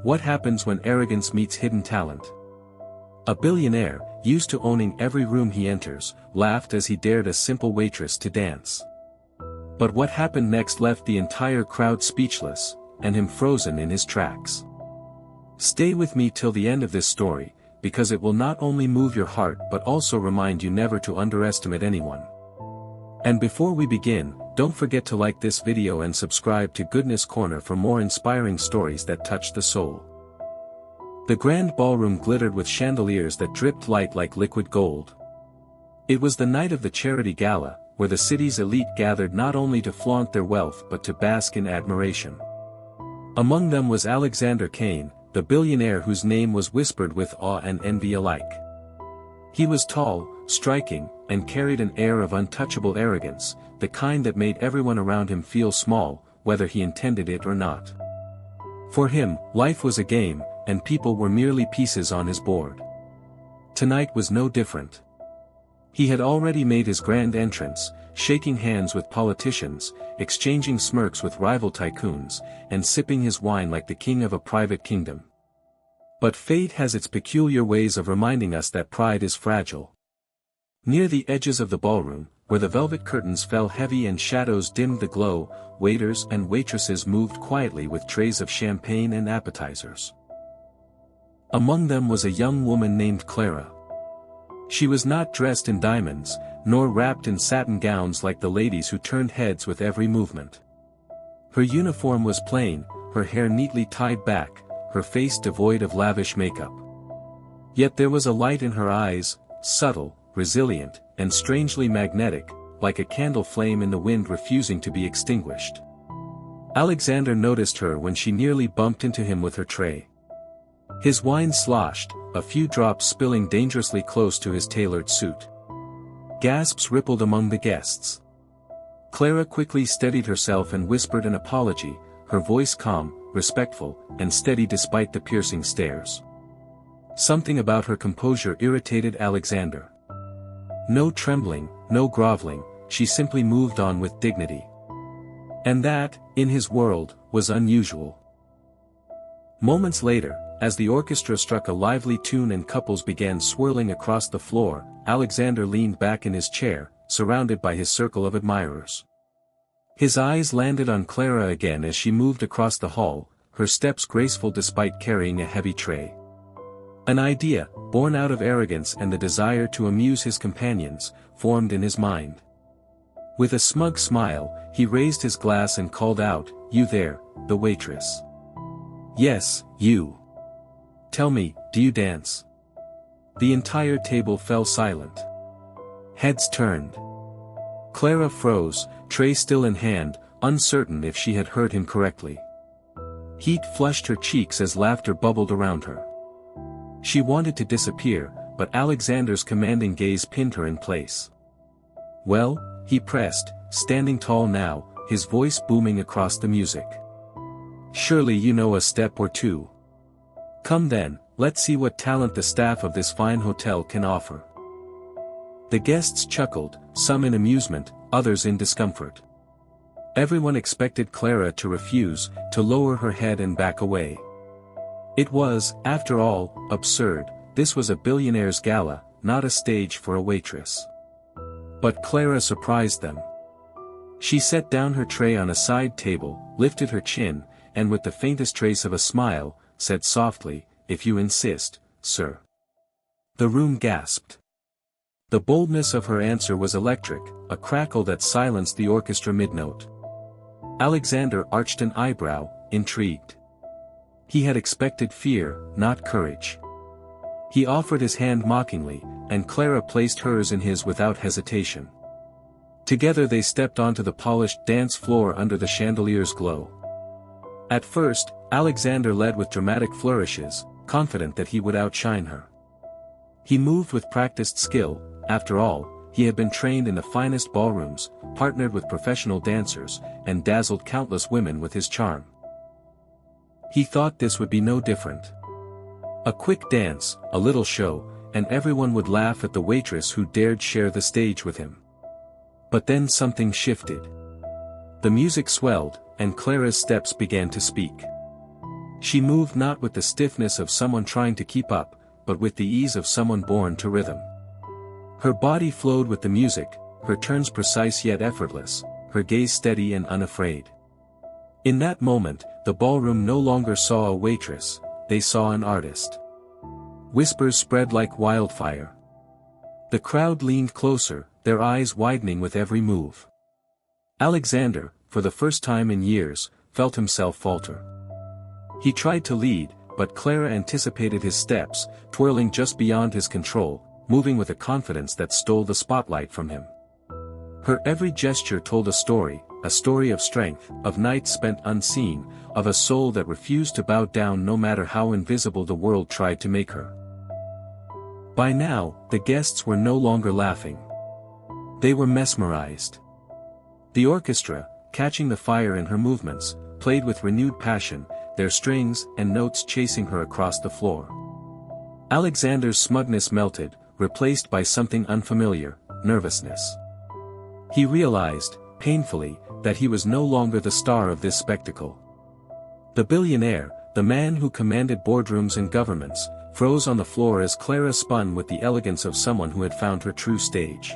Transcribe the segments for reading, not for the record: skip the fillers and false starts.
What happens when arrogance meets hidden talent? A billionaire, used to owning every room he enters, laughed as he dared a simple waitress to dance. But what happened next left the entire crowd speechless, and him frozen in his tracks. Stay with me till the end of this story, because it will not only move your heart but also remind you never to underestimate anyone. And before we begin, don't forget to like this video and subscribe to Goodness Corner for more inspiring stories that touch the soul. The grand ballroom glittered with chandeliers that dripped light like liquid gold. It was the night of the charity gala, where the city's elite gathered not only to flaunt their wealth but to bask in admiration. Among them was Alexander Kane, the billionaire whose name was whispered with awe and envy alike. He was tall, striking, and carried an air of untouchable arrogance, the kind that made everyone around him feel small, whether he intended it or not. For him, life was a game, and people were merely pieces on his board. Tonight was no different. He had already made his grand entrance, shaking hands with politicians, exchanging smirks with rival tycoons, and sipping his wine like the king of a private kingdom. But fate has its peculiar ways of reminding us that pride is fragile. Near the edges of the ballroom, where the velvet curtains fell heavy and shadows dimmed the glow, waiters and waitresses moved quietly with trays of champagne and appetizers. Among them was a young woman named Clara. She was not dressed in diamonds, nor wrapped in satin gowns like the ladies who turned heads with every movement. Her uniform was plain, her hair neatly tied back, her face devoid of lavish makeup. Yet there was a light in her eyes, subtle, resilient, and strangely magnetic, like a candle flame in the wind refusing to be extinguished. Alexander noticed her when she nearly bumped into him with her tray. His wine sloshed, a few drops spilling dangerously close to his tailored suit. Gasps rippled among the guests. Clara quickly steadied herself and whispered an apology, her voice calm, respectful, and steady despite the piercing stares. Something about her composure irritated Alexander. No trembling, no groveling, she simply moved on with dignity. And that, in his world, was unusual. Moments later, as the orchestra struck a lively tune and couples began swirling across the floor, Alexander leaned back in his chair, surrounded by his circle of admirers. His eyes landed on Clara again as she moved across the hall, her steps graceful despite carrying a heavy tray. An idea, born out of arrogance and the desire to amuse his companions, formed in his mind. With a smug smile, he raised his glass and called out, "You there, the waitress." "Yes, you. Tell me, do you dance?" The entire table fell silent. Heads turned. Clara froze, tray still in hand, uncertain if she had heard him correctly. Heat flushed her cheeks as laughter bubbled around her. She wanted to disappear, but Alexander's commanding gaze pinned her in place. "Well," he pressed, standing tall now, his voice booming across the music. "Surely you know a step or two. Come then, let's see what talent the staff of this fine hotel can offer." The guests chuckled, some in amusement, others in discomfort. Everyone expected Clara to refuse, to lower her head and back away. It was, after all, absurd. This was a billionaire's gala, not a stage for a waitress. But Clara surprised them. She set down her tray on a side table, lifted her chin, and with the faintest trace of a smile, said softly, "If you insist, sir." The room gasped. The boldness of her answer was electric, a crackle that silenced the orchestra mid-note. Alexander arched an eyebrow, intrigued. He had expected fear, not courage. He offered his hand mockingly, and Clara placed hers in his without hesitation. Together they stepped onto the polished dance floor under the chandelier's glow. At first, Alexander led with dramatic flourishes, confident that he would outshine her. He moved with practiced skill. After all, he had been trained in the finest ballrooms, partnered with professional dancers, and dazzled countless women with his charm. He thought this would be no different. A quick dance, a little show, and everyone would laugh at the waitress who dared share the stage with him. But then something shifted. The music swelled, and Clara's steps began to speak. She moved not with the stiffness of someone trying to keep up, but with the ease of someone born to rhythm. Her body flowed with the music, her turns precise yet effortless, her gaze steady and unafraid. In that moment, the ballroom no longer saw a waitress, they saw an artist. Whispers spread like wildfire. The crowd leaned closer, their eyes widening with every move. Alexander, for the first time in years, felt himself falter. He tried to lead, but Clara anticipated his steps, twirling just beyond his control, moving with a confidence that stole the spotlight from him. Her every gesture told a story of strength, of nights spent unseen, of a soul that refused to bow down no matter how invisible the world tried to make her. By now, the guests were no longer laughing. They were mesmerized. The orchestra, catching the fire in her movements, played with renewed passion, their strings and notes chasing her across the floor. Alexander's smugness melted, replaced by something unfamiliar, nervousness. He realized, painfully, that he was no longer the star of this spectacle. The billionaire, the man who commanded boardrooms and governments, froze on the floor as Clara spun with the elegance of someone who had found her true stage.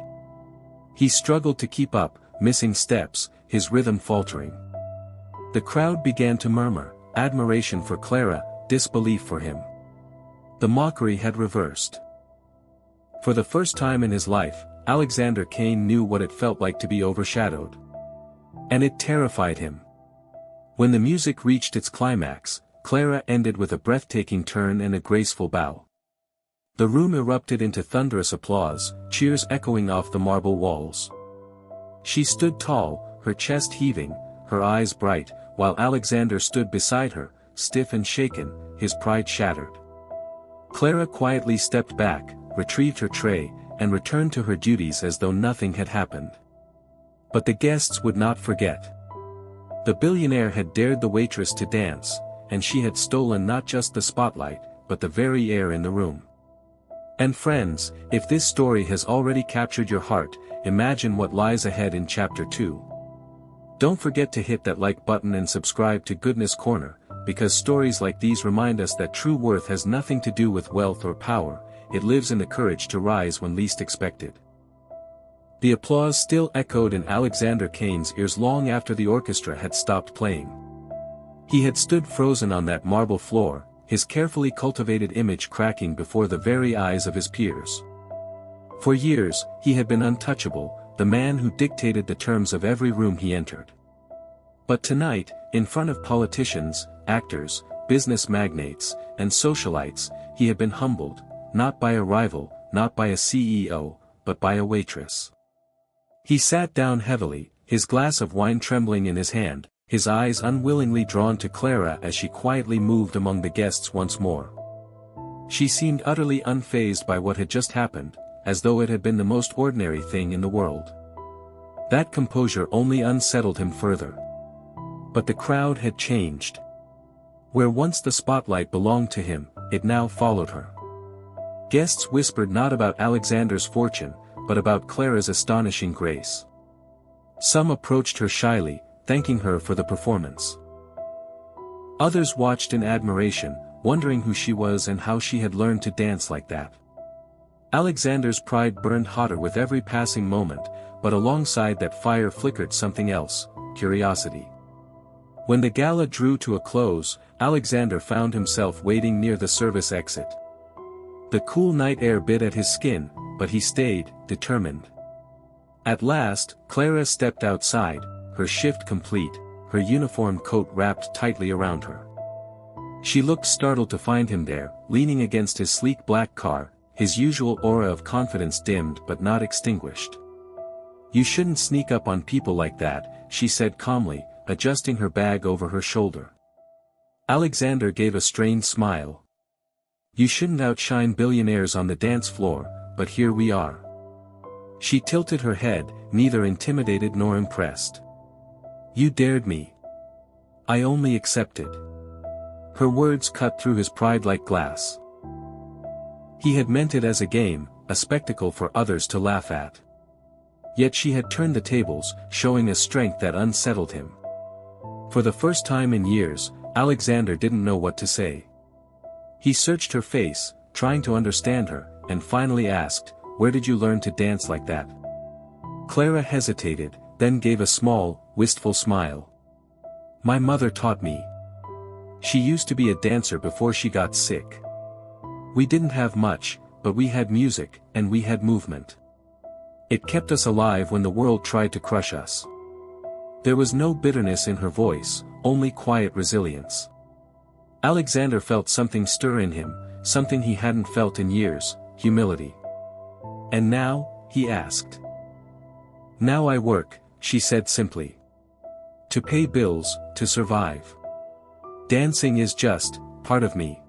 He struggled to keep up, missing steps, his rhythm faltering. The crowd began to murmur, admiration for Clara, disbelief for him. The mockery had reversed. For the first time in his life, Alexander Kane knew what it felt like to be overshadowed. And it terrified him. When the music reached its climax, Clara ended with a breathtaking turn and a graceful bow. The room erupted into thunderous applause, cheers echoing off the marble walls. She stood tall, her chest heaving, her eyes bright, while Alexander stood beside her, stiff and shaken, his pride shattered. Clara quietly stepped back, retrieved her tray, and returned to her duties as though nothing had happened. But the guests would not forget. The billionaire had dared the waitress to dance, and she had stolen not just the spotlight, but the very air in the room. And friends, if this story has already captured your heart, imagine what lies ahead in Chapter 2. Don't forget to hit that like button and subscribe to Goodness Corner, because stories like these remind us that true worth has nothing to do with wealth or power, it lives in the courage to rise when least expected. The applause still echoed in Alexander Kane's ears long after the orchestra had stopped playing. He had stood frozen on that marble floor, his carefully cultivated image cracking before the very eyes of his peers. For years, he had been untouchable, the man who dictated the terms of every room he entered. But tonight, in front of politicians, actors, business magnates, and socialites, he had been humbled, not by a rival, not by a CEO, but by a waitress. He sat down heavily, his glass of wine trembling in his hand, his eyes unwillingly drawn to Clara as she quietly moved among the guests once more. She seemed utterly unfazed by what had just happened, as though it had been the most ordinary thing in the world. That composure only unsettled him further. But the crowd had changed. Where once the spotlight belonged to him, it now followed her. Guests whispered not about Alexander's fortune, but about Clara's astonishing grace. Some approached her shyly, thanking her for the performance. Others watched in admiration, wondering who she was and how she had learned to dance like that. Alexander's pride burned hotter with every passing moment, but alongside that fire flickered something else, curiosity. When the gala drew to a close, Alexander found himself waiting near the service exit. The cool night air bit at his skin, but he stayed, determined. At last, Clara stepped outside, her shift complete, her uniform coat wrapped tightly around her. She looked startled to find him there, leaning against his sleek black car, his usual aura of confidence dimmed but not extinguished. "You shouldn't sneak up on people like that," she said calmly, adjusting her bag over her shoulder. Alexander gave a strained smile. "You shouldn't outshine billionaires on the dance floor, but here we are." She tilted her head, neither intimidated nor impressed. "You dared me. I only accepted." Her words cut through his pride like glass. He had meant it as a game, a spectacle for others to laugh at. Yet she had turned the tables, showing a strength that unsettled him. For the first time in years, Alexander didn't know what to say. He searched her face, trying to understand her, and finally asked, "Where did you learn to dance like that?" Clara hesitated, then gave a small, wistful smile. "My mother taught me. She used to be a dancer before she got sick. We didn't have much, but we had music, and we had movement. It kept us alive when the world tried to crush us." There was no bitterness in her voice, only quiet resilience. Alexander felt something stir in him, something he hadn't felt in years: humility. "And now?" he asked. "Now I work," she said simply. "To pay bills, to survive. Dancing is just part of me.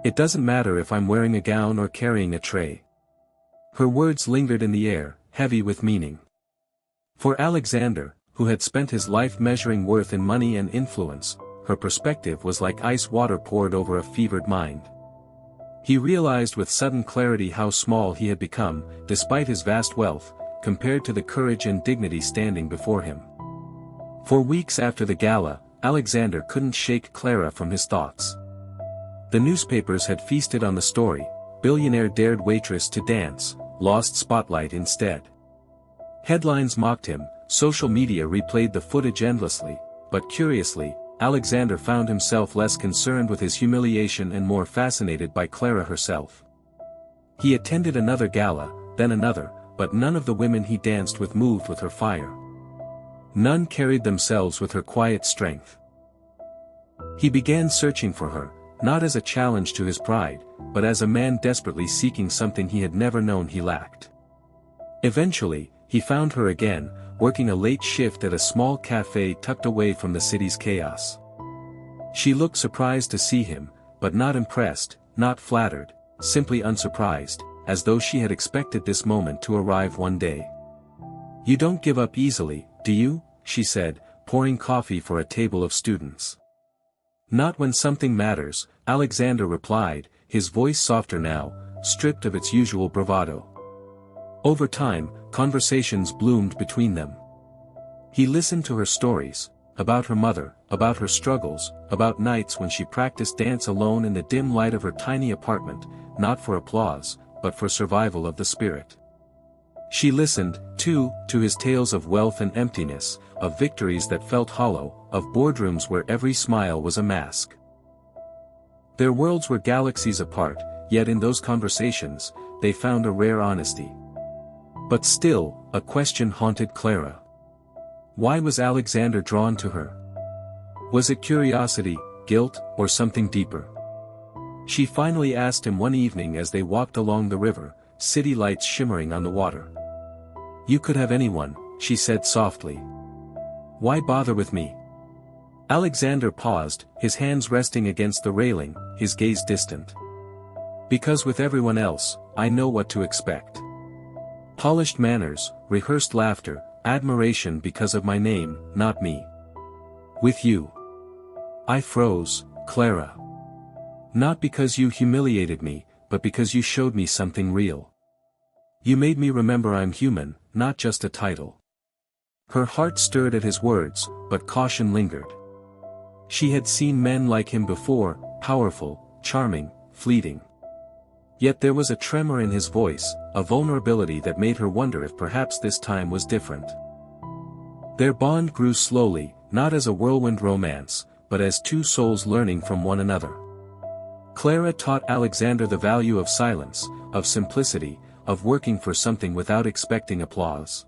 It doesn't matter if I'm wearing a gown or carrying a tray." Her words lingered in the air, heavy with meaning. For Alexander, who had spent his life measuring worth in money and influence, her perspective was like ice water poured over a fevered mind. He realized with sudden clarity how small he had become, despite his vast wealth, compared to the courage and dignity standing before him. For weeks after the gala, Alexander couldn't shake Clara from his thoughts. The newspapers had feasted on the story: billionaire dared waitress to dance, lost spotlight instead. Headlines mocked him, social media replayed the footage endlessly, but curiously, Alexander found himself less concerned with his humiliation and more fascinated by Clara herself. He attended another gala, then another, but none of the women he danced with moved with her fire. None carried themselves with her quiet strength. He began searching for her, not as a challenge to his pride, but as a man desperately seeking something he had never known he lacked. Eventually, he found her again, working a late shift at a small cafe tucked away from the city's chaos. She looked surprised to see him, but not impressed, not flattered, simply unsurprised, as though she had expected this moment to arrive one day. "You don't give up easily, do you?" she said, pouring coffee for a table of students. "Not when something matters," Alexander replied, his voice softer now, stripped of its usual bravado. Over time, conversations bloomed between them. He listened to her stories, about her mother, about her struggles, about nights when she practiced dance alone in the dim light of her tiny apartment, not for applause, but for survival of the spirit. She listened, too, to his tales of wealth and emptiness, of victories that felt hollow, of boardrooms where every smile was a mask. Their worlds were galaxies apart, yet in those conversations, they found a rare honesty. But still, a question haunted Clara. Why was Alexander drawn to her? Was it curiosity, guilt, or something deeper? She finally asked him one evening as they walked along the river, city lights shimmering on the water. "You could have anyone," she said softly. "Why bother with me?" Alexander paused, his hands resting against the railing, his gaze distant. "Because with everyone else, I know what to expect. Polished manners, rehearsed laughter, admiration because of my name, not me. With you, I froze, Clara. Not because you humiliated me, but because you showed me something real. You made me remember I'm human, not just a title." Her heart stirred at his words, but caution lingered. She had seen men like him before, powerful, charming, fleeting. Yet there was a tremor in his voice, a vulnerability that made her wonder if perhaps this time was different. Their bond grew slowly, not as a whirlwind romance, but as two souls learning from one another. Clara taught Alexander the value of silence, of simplicity, of working for something without expecting applause.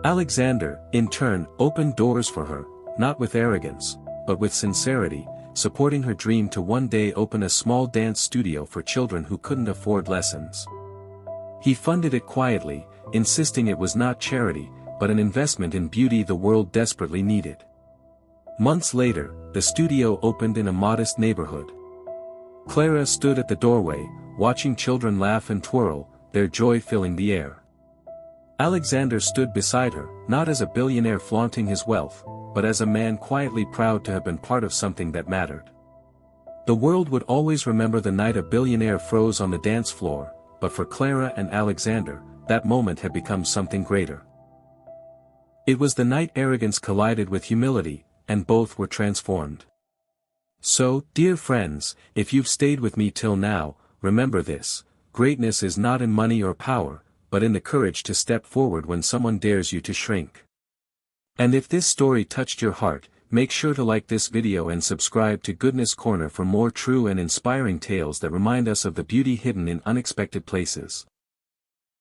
Alexander, in turn, opened doors for her, not with arrogance, but with sincerity, supporting her dream to one day open a small dance studio for children who couldn't afford lessons. He funded it quietly, insisting it was not charity, but an investment in beauty the world desperately needed. Months later, the studio opened in a modest neighborhood. Clara stood at the doorway, watching children laugh and twirl, their joy filling the air. Alexander stood beside her, not as a billionaire flaunting his wealth, but as a man quietly proud to have been part of something that mattered. The world would always remember the night a billionaire froze on the dance floor, but for Clara and Alexander, that moment had become something greater. It was the night arrogance collided with humility, and both were transformed. So, dear friends, if you've stayed with me till now, remember this: greatness is not in money or power, but in the courage to step forward when someone dares you to shrink. And if this story touched your heart, make sure to like this video and subscribe to Goodness Corner for more true and inspiring tales that remind us of the beauty hidden in unexpected places.